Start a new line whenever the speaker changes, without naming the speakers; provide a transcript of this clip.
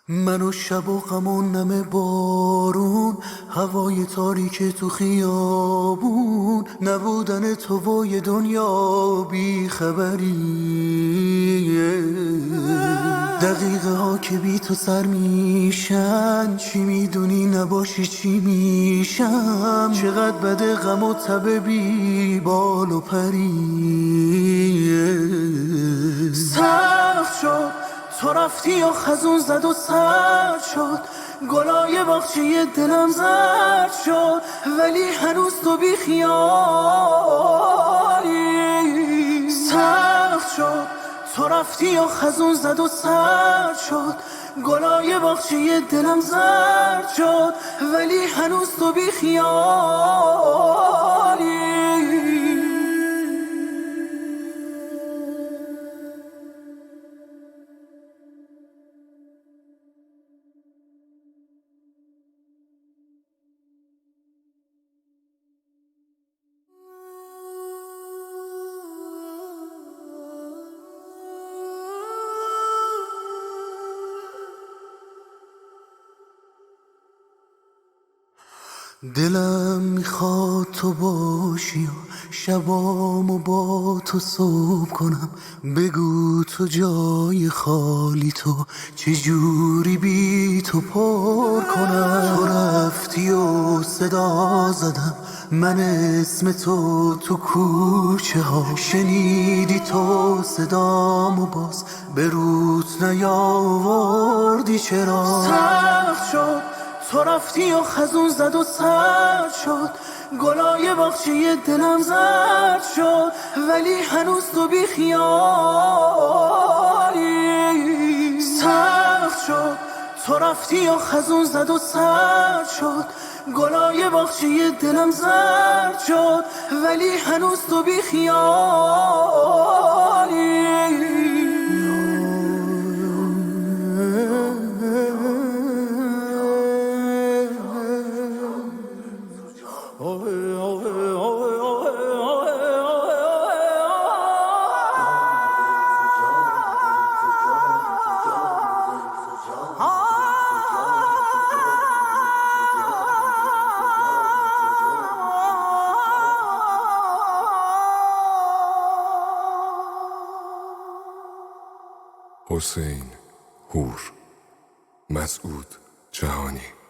من و شب و غم و نم بارون، هوای تاریک تو خیابون، نبودن تو و یه دنیا بی خبری. دقیقه ها که بی تو سر میشن، چی میدونی نباشی چی میشم. چقدر بده غم و تب بی بال و پری. سخت شد تو رفتی و خزون زد و سرد شد، گلای باغچه دلم زرد شد، ولی هنوز تو بی خیالی. سخت شد تو رفتی و خزون زد و سرد شد، گلای باغچه دلم زرد شد، ولی هنوز تو بی خیالی. دلم میخواد تو باشی و شبامو با تو صبح کنم. بگو تو جای خالی تو چجوری بی تو پر کنم. تو رفتی و صدا زدم من اسم تو کوچه ها، شنیدی تو صدامو باز به روت نیاوردی چرا. سخت شد تو رفتی و خزون زد و سرد شد، گلای باغچه دلم زرد شد، ولی هنوز تو بی خیالی. سخت شد تو رفتی و خزون زد و سرد شد، گلای باغچه دلم زرد شد، ولی هنوز تو بی خیالی.
حسین هور، مسعود جهانی.